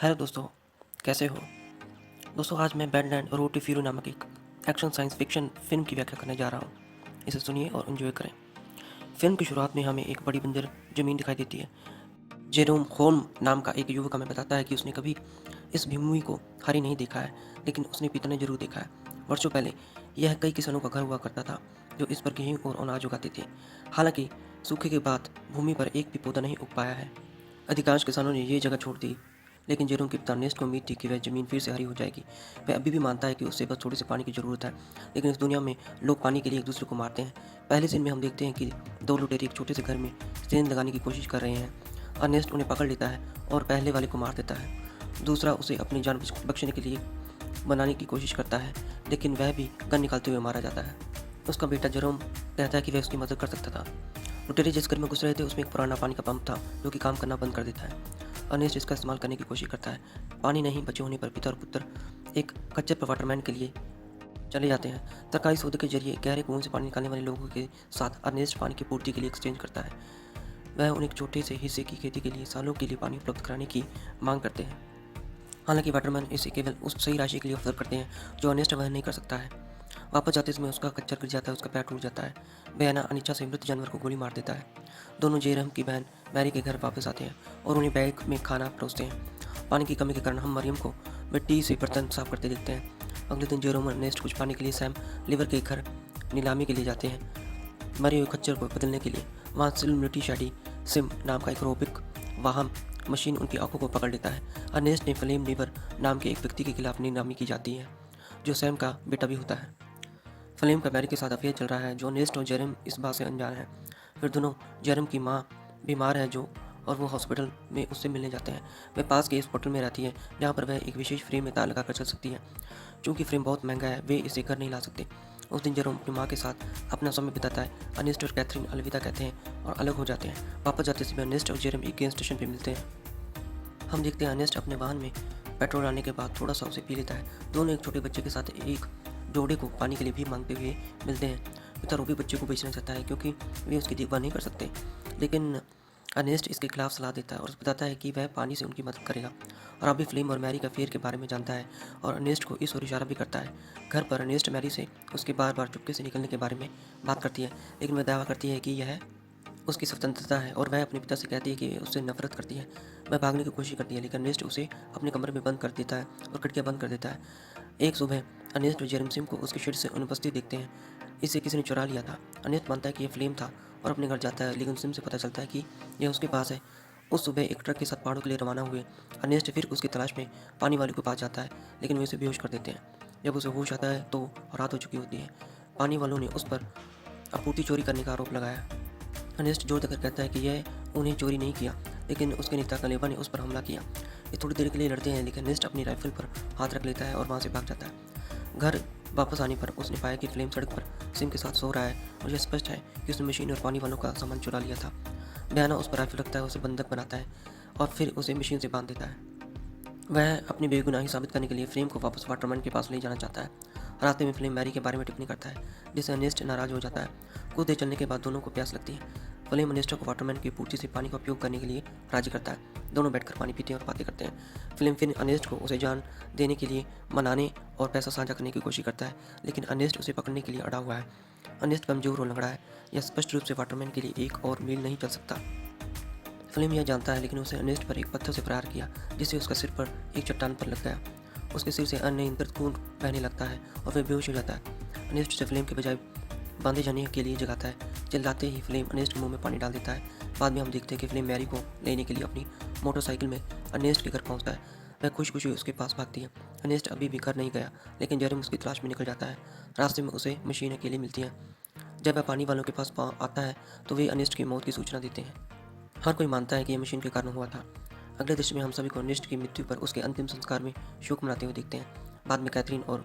Hello दोस्तों, कैसे हो? दोस्तों, आज मैं बैडलैंड रोड टू फ्यूरी नामक एक एक्शन साइंस फिक्शन फ़िल्म की व्याख्या करने जा रहा हूँ। इसे सुनिए और एंजॉय करें। फ़िल्म की शुरुआत में हमें एक बड़ी बंजर ज़मीन दिखाई देती है। जेरोम होल्म नाम का एक युवक हमें बताता है कि उसने कभी इस भूमि को हरी नहीं देखा है, लेकिन उसने पिता ज़रूर देखा है। वर्षों पहले यह कई किसानों का घर हुआ करता था, जो इस पर गेहूँ और अनाज उगाते थे। हालांकि सूखे के बाद भूमि पर एक भी पौधा नहीं उग पाया है। अधिकांश किसानों ने ये जगह छोड़ दी, लेकिन जेरोम की पिता नेस्ट को उम्मीद थी कि वह ज़मीन फिर से हरी हो जाएगी। वह अभी भी मानता है कि उसे बस थोड़े से पानी की ज़रूरत है, लेकिन इस दुनिया में लोग पानी के लिए एक दूसरे को मारते हैं। पहले सीन में हम देखते हैं कि दो लुटेरे एक छोटे से घर में सेंध लगाने की कोशिश कर रहे हैं। अर्नेस्ट उन्हें पकड़ लेता है और पहले वाले को मार देता है। दूसरा उसे अपनी जान बख्शने के लिए बनाने की कोशिश करता है, लेकिन वह भी गन निकालते हुए मारा जाता है। उसका बेटा जेरोम कहता है कि वह उसकी मदद कर सकता था। लुटेरे जिस घर में घुस रहे थे उसमें एक पुराना पानी का पंप था, जो कि काम करना बंद कर देता है। अर्नेस्ट इसका इस्तेमाल करने की कोशिश करता है। पानी नहीं बचे होने पर पिता और पुत्र एक कच्चे पर वाटरमैन के लिए चले जाते हैं। सरकारी सौदे के जरिए गहरे कुओं से पानी निकालने वाले लोगों के साथ अर्नेस्ट पानी की पूर्ति के लिए एक्सचेंज करता है। वह उन्हें एक छोटे से हिस्से की खेती के लिए सालों के लिए पानी उपलब्ध कराने की मांग करते हैं। हालांकि वाटरमैन इसे केवल उस सही राशि के लिए ऑफर करते हैं जो अर्नेस्ट वह नहीं कर सकता है। वापस जाते समय उसका कच्चर गिर जाता है, उसका पैर टूट जाता है। बयाना अनिच्छा से मृत जानवर को गोली मार देता है। दोनों जेरहम की बहन मैरी के घर वापस आते हैं और उन्हें बैग में खाना परोसते हैं। पानी की कमी के कारण हम मरियम को मिट्टी से बर्तन साफ करते देखते हैं। अगले दिन जेरोम और अर्नेस्ट कुछ पाने के लिए सैम लिवर के घर नीलामी के लिए जाते हैं, मरे हुए खच्चर को बदलने के लिए। वहाँ सेलिब्रिटी शैडी सिम नाम का एक रोबिक वाहन मशीन उनकी आंखों को पकड़ लेता है। अर्नेस्ट ने फ्लेम लीवर नाम के एक व्यक्ति के खिलाफ नीलामी की जाती है, जो सैम का बेटा भी होता है। फ्लेम का मैरी के साथ अफेयर चल रहा है, जो नेस्ट और जेरम इस बात से अनजान है। फिर दोनों जेरम की माँ बीमार है जो और वो हॉस्पिटल में उससे मिलने जाते हैं। वह पास के इस होटल में रहती है, जहाँ पर वह एक विशेष फ्रेम में तार लगा कर चल सकती है। चूँकि फ्रेम बहुत महंगा है, वे इसे घर नहीं ला सकते। उस दिन जेरोम अपनी माँ के साथ अपना समय बिताता है। अर्नेस्ट और कैथरीन अलविदा कहते हैं और अलग हो जाते हैं। वापस जाते समय अर्नेस्ट और जेरम एक गैस स्टेशन पर मिलते हैं। हम देखते हैं अर्नेस्ट अपने वाहन में पेट्रोल डालने के बाद थोड़ा सा उसे पी लेता है। दोनों एक छोटे बच्चे के साथ एक जोड़े को पानी के लिए भी मांगते हुए मिलते हैं। पिता रोबी बच्चे को बेचना चाहता है क्योंकि वे उसकी देखभाल नहीं कर सकते, लेकिन अर्नेस्ट इसके खिलाफ सलाह देता है और बताता है कि वह पानी से उनकी मदद करेगा। और अभी फ्लेम और मैरी का फेयर के बारे में जानता है और अर्नेस्ट को इस ओर इशारा भी करता है। घर पर अर्नेस्ट मैरी से उसके बार बार चुपके से निकलने के बारे में बात करती है, लेकिन वह दावा करती है कि यह उसकी स्वतंत्रता है और वह अपने पिता से कहती है कि उससे नफरत करती है। वह भागने की कोशिश करती है, लेकिन अर्नेस्ट उसे अपने कमरे में बंद कर देता है और खिड़कियां बंद कर देता है। एक सुबह अर्नेस्ट और जेरम सिम को उसके शेड से अनुपस्थित देखते हैं। इसे किसी ने चुरा लिया था। अर्नेस्ट मानता है कि यह फ्लेम था और अपने घर जाता है, लेकिन सिम से पता चलता है कि यह उसके पास है। उस सुबह एक ट्रक के साथ पहाड़ों के लिए रवाना हुए अर्नेस्ट फिर उसकी तलाश में पानी वाले के पास जाता है, लेकिन वे उसे बेहोश कर देते हैं। जब उसे होश आता है तो रात हो चुकी होती है। पानी वालों ने उस पर आपूर्ति चोरी करने का आरोप लगाया। अर्नेस्ट जोर देकर कहता है कि यह उन्हें चोरी नहीं किया, लेकिन उसके नेता कलेबा ने उस पर हमला किया। ये थोड़ी देर के लिए लड़ते हैं, लेकिन अर्नेस्ट अपनी राइफल पर हाथ रख लेता है और वहाँ से भाग जाता है। घर वापस आने पर उसने पाया कि फ्लेम सड़क पर सिम के साथ सो रहा है और यह स्पष्ट है कि उसने मशीन और पानी वालों का सामान चुरा लिया था। बयाना उस पर राइफल रखता है, उसे बंधक बनाता है और फिर उसे मशीन से बांध देता है। वह अपनी बेगुनाही साबित करने के लिए फ्लेम को वापस वाटरमैन के पास ले जाना चाहता है। रास्ते में फ्लेम मैरी के बारे में टिप्पणी करता है, जिससे अर्नेस्ट नाराज हो जाता है। कुछ देर चलने के बाद दोनों को प्यास लगती है। फ्लेम अर्नेस्ट को वाटरमैन की पूर्ति से पानी का उपयोग करने के लिए राजी करता है। दोनों बैठकर पानी पीते हैं और बातें करते हैं। फ्लेम फिर अर्नेस्ट को उसे जान देने के लिए मनाने और पैसा साझा करने की कोशिश करता है, लेकिन अर्नेस्ट उसे पकड़ने के लिए अड़ा हुआ है। अर्नेस्ट कमजोर और लंगड़ा है। यह स्पष्ट रूप से वाटरमैन के लिए एक और मील नहीं चल सकता। फ्लेम यह जानता है, लेकिन उसे अर्नेस्ट पर एक पत्थर से प्रहार किया, जिससे उसका सिर पर एक चट्टान पर लग गया। उसके सिर से अनियंत्रित खून बहने लगता है और वह बेहोश हो जाता है। अर्नेस्ट उसे फ्लेम के बजाय बांधे जाने के लिए जगाता है। चिल्लाते ही फ्लेम अर्नेस्ट के मुंह में पानी डाल देता है। बाद में हम देखते हैं कि फ्लेम मैरी को लेने के लिए अपनी मोटरसाइकिल में अर्नेस्ट के घर पहुंचता है। वह खुश खुशी उसके पास भागती है। अर्नेस्ट अभी भी घर नहीं गया, लेकिन जेरम उसकी तलाश में निकल जाता है। रास्ते में उसे मशीन अकेली मिलती है। जब वह पानी वालों के पास आता है तो वे अर्नेस्ट की मौत की सूचना देते हैं। हर कोई मानता है कि यह मशीन के कारण हुआ था। अगले दृश्य में हम सभी को अर्नेस्ट की मृत्यु पर उसके अंतिम संस्कार में शोक मनाते हुए देखते हैं। बाद में कैथरीन और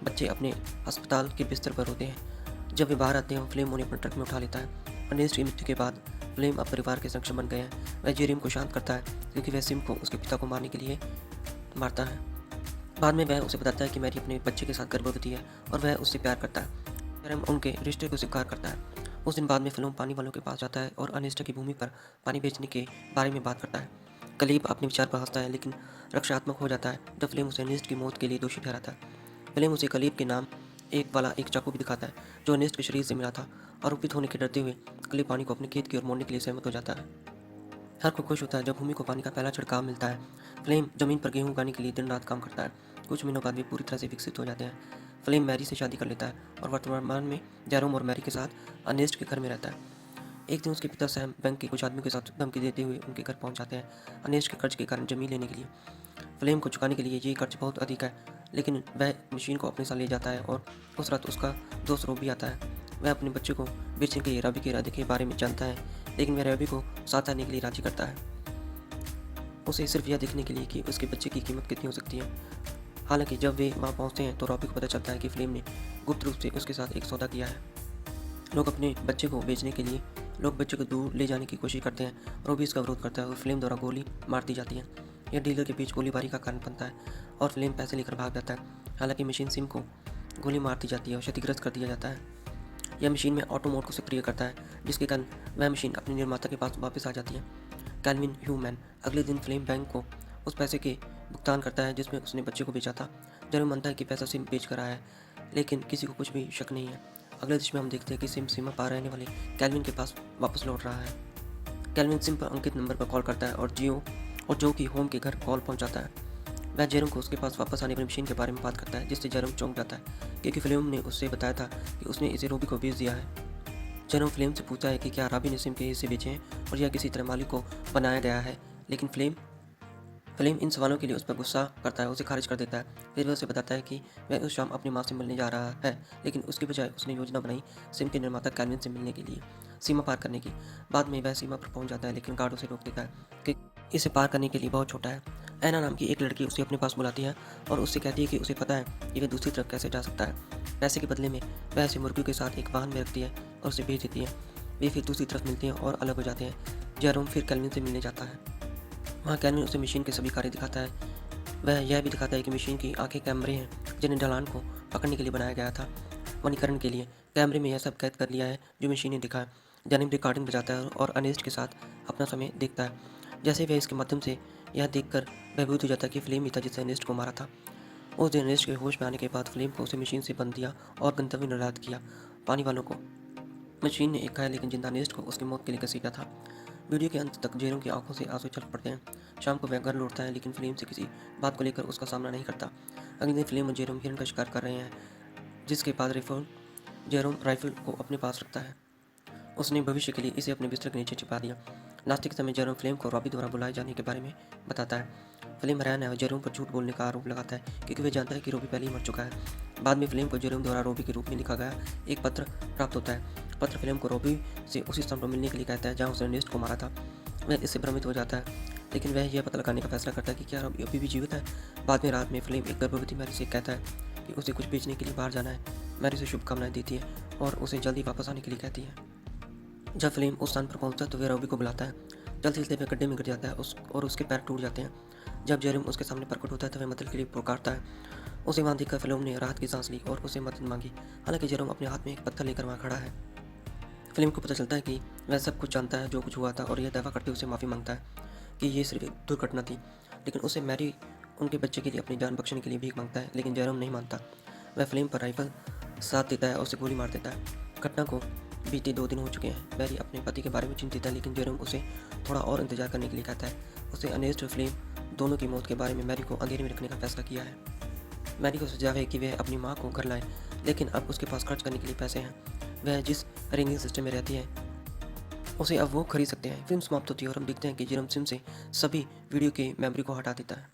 बच्चे अपने अस्पताल के बिस्तर पर होते हैं। जब वे बाहर आते हैं, फ्लेम उन्हें अपने ट्रक में उठा लेता है। अर्नेस्ट की मृत्यु के बाद फ्लेम अब परिवार के संरक्षक बन गए हैं। वह जेरिम को शांत करता है, क्योंकि वह सिम को उसके पिता को मारने के लिए मारता है। बाद में वह उसे बताता है कि मैरी अपने बच्चे के साथ गर्भवती है और वह उससे प्यार करता है। जेरम उनके रिश्ते को स्वीकार करता है। उस दिन बाद में फ्लेम पानी वालों के पास जाता है और अर्नेस्ट की भूमि पर पानी बेचने के बारे में बात करता है। कलीब अपने विचार पर हंसता है लेकिन रक्षात्मक हो जाता है जब फिल्म उसे अर्नेस्ट की मौत के लिए दोषी ठहराता है। फिल्म उसे कलीब के नाम एक चाकू भी दिखाता है जो अर्नेस्ट के शरीर से मिला था। आरोपित होने के डरते हुए कलीब पानी को अपने खेत की ओर मोड़ने के लिए सहमत हो जाता है। हर कोई खुश होता है जब भूमि को पानी का पहला छिड़काव मिलता है। फ्लेम जमीन पर गेहूं उगाने के लिए दिन रात काम करता है। कुछ महीनों बाद वे पूरी तरह से विकसित हो जाते हैं। फ्लेम मैरी से शादी कर लेता है और वर्तमान में जेरोम और मैरी के साथ अर्नेस्ट के घर में रहता है। एक दिन उसके पिता सैम बैंक के कुछ आदमियों के साथ धमकी देते हुए उनके घर पहुंच जाते हैं अर्नेस्ट के कर्ज के कारण जमीन लेने के लिए। फ्लेम को चुकाने के लिए ये कर्ज बहुत अधिक है लेकिन वह मशीन को अपने साथ ले जाता है और उस रात उसका दोस्त रोबी आता है। वह अपने बच्चे को बेचने के लिए रवि के इरादे के बारे में जानता है लेकिन वह रवि को साथ आने के लिए राजी करता है, उसे सिर्फ यह देखने के लिए कि उसके बच्चे की कीमत कितनी हो सकती है। हालांकि जब वे वहाँ पहुँचते हैं तो रॉबी को पता चलता है कि फ्लेम ने गुप्त रूप से उसके साथ एक सौदा किया है। लोग अपने बच्चे को बेचने के लिए लोग बच्चे को दूर ले जाने की कोशिश करते हैं। रॉबी इसका विरोध करता है और फ्लेम द्वारा गोली मार दी जाती है। यह डीलर के बीच गोलीबारी का कारण बनता है और फ्लेम पैसे लेकर भाग जाता है। हालांकि मशीन सिम को गोली मार दी जाती है और क्षतिग्रस्त कर दिया जाता है। यह मशीन में ऑटो मोड को सक्रिय करता है जिसके कारण वह मशीन अपने निर्माता के पास वापस आ जाती है। कैल्विन ह्यूमैन अगले दिन फ्लेम बैंक को उस पैसे के भुगतान करता है जिसमें उसने बच्चे को बेचा था। जरूर मानता है कि पैसा सिम बेच कर आया है लेकिन किसी को कुछ भी शक नहीं है। अगले दृश्य में हम देखते हैं कि सिम सीमा पार रहने वाले कैल्विन के पास वापस लौट रहा है। कैल्विन सिम पर अंकित नंबर पर कॉल करता है और जो कि होम के घर कॉल पहुंचाता है। वह जेरोम को उसके पास वापस आने वाली मशीन के बारे में बात करता है जिससे जेरोम चौंक जाता है क्योंकि फिल्म ने उससे बताया था कि उसने इसे रोबी को बेच दिया है। जेरोम फिल्म से पूछता है कि क्या रॉबी ने सिम के हिस्से बेचे हैं और यह किसी तरह मालिक को बनाया गया है, लेकिन फिल्म इन सवालों के लिए उस पर गुस्सा करता है, उसे खारिज कर देता है। फिर वह उसे बताता है कि वह उस शाम अपनी माँ से मिलने जा रहा है लेकिन उसके बजाय उसने योजना बनाई सिम के निर्माता कैल्विन से मिलने के लिए सीमा पार करने की। बाद में वह सीमा पर पहुंच जाता है लेकिन गार्ड उसे रोक देता है कि इसे पार करने के लिए बहुत छोटा है। ऐना नाम की एक लड़की उसे अपने पास बुलाती है और उससे कहती है कि उसे पता है कि वह दूसरी तरफ कैसे जा सकता है। पैसे के बदले में वह ऐसे मुर्गियों के साथ एक वाहन में रखती है और उसे भेज देती है। वे फिर दूसरी तरफ मिलते हैं और अलग हो जाते हैं। जेरोम फिर कैल्विन से मिलने जाता है। वहाँ कैल्विन उसे मशीन के सभी कार्य दिखाता है। वह यह भी दिखाता है कि मशीन की आंखें कैमरे हैं जिन्हें ढलान को पकड़ने के लिए बनाया गया था। वनीकरण के लिए कैमरे में यह सब कैद कर लिया है जो मशीन ने दिखा है। जेनिम रिकॉर्डिंग बजाता है और अर्नेस्ट के साथ अपना समय देखता है। जैसे वह इसके माध्यम से यह देखकर भयभीत हो जाता है कि फ्लेम ही था जिसने अर्नेस्ट को मारा था। उस दिन अर्नेस्ट के होश में आने के बाद फ्लेम को उसे मशीन से बंद दिया और गंतव्य निर्धारित किया। पानी वालों को मशीन ने एक घायल लेकिन जिंदा अर्नेस्ट को उसकी मौत के लिए घसीटा था। वीडियो के अंत तक जेरोम की आंखों से आंसू छलक पड़ते हैं। शाम को वह घर लौटता है लेकिन फ्लेम से किसी बात को लेकर उसका सामना नहीं करता। अगले दिन फ्लेम और जेरोम हिरन का शिकार कर रहे हैं जिसके बाद जेरोम राइफल को अपने पास रखता है। उसने भविष्य के लिए इसे अपने बिस्तर के नीचे छिपा दिया। नाश्ते के समय जेरोम फ्लेम को रॉबी द्वारा बुलाए जाने के बारे में बताता है। फ्लेम हैरान है और जेरोम पर झूठ बोलने का आरोप लगाता है क्योंकि वह जानता है कि रॉबी पहले ही मर चुका है। बाद में फ्लेम को जेरोम द्वारा रॉबी के रूप में लिखा गया एक पत्र प्राप्त होता है। पत्र फिल्म को रॉबी से उसी स्थान पर मिलने के लिए कहता है जहां उसने अर्नेस्ट को मारा था। वह इससे भ्रमित हो जाता है लेकिन वह यह पता लगाने का फैसला करता है कि क्या रॉबी अभी भी जीवित है। बाद में रात में फिल्म एक गर्भवती मैरी से कहता है कि उसे कुछ बेचने के लिए बाहर जाना है। मैरी उसे शुभकामनाएं देती है और उसे जल्दी वापस आने के लिए कहती है। जब फिल्म उस स्थान पर पहुंचता है तो वह रॉबी को बुलाता है। जल्दी से वह गड्ढे में गिर जाता है और उसके पैर टूट जाते हैं। जब जेरोम उसके सामने प्रकट होता है तो वह मदद के लिए पुकारता है। उसे वहाँ देखकर फिल्म ने राहत की सांस ली और उसे मदद मांगी। हालांकि जेरोम अपने हाथ में एक पत्थर लेकर वहाँ खड़ा है। फिल्म को पता चलता है कि वह सब कुछ जानता है जो कुछ हुआ था और यह दावा करते हुए उसे माफ़ी मांगता है कि ये सिर्फ एक दुर्घटना थी। लेकिन उसे मैरी उनके बच्चे के लिए अपनी जान बख्शने के लिए भीख मांगता है लेकिन जेरोम नहीं मानता। वह फिल्म पर राइफल साथ देता है और उसे गोली मार देता है। घटना को बीते 2 दिन हो चुके हैं। मैरी अपने पति के बारे में चिंतित है लेकिन जेरोम उसे थोड़ा और इंतजार करने के लिए कहता है। उसे अर्नेस्ट और फिल्म दोनों की मौत के बारे में मैरी को अंधेरे में रखने का फैसला किया है। मैरी को सुझाव है कि वह अपनी माँ को घर लाए लेकिन अब उसके पास खर्च करने के लिए पैसे हैं। वह जिस रिंगिंग सिस्टम में रहती है उसे अब वो खरीद सकते हैं। फिल्म समाप्त होती है और हम देखते हैं कि जेरोम सिम से सभी वीडियो के मेमोरी को हटा देता है।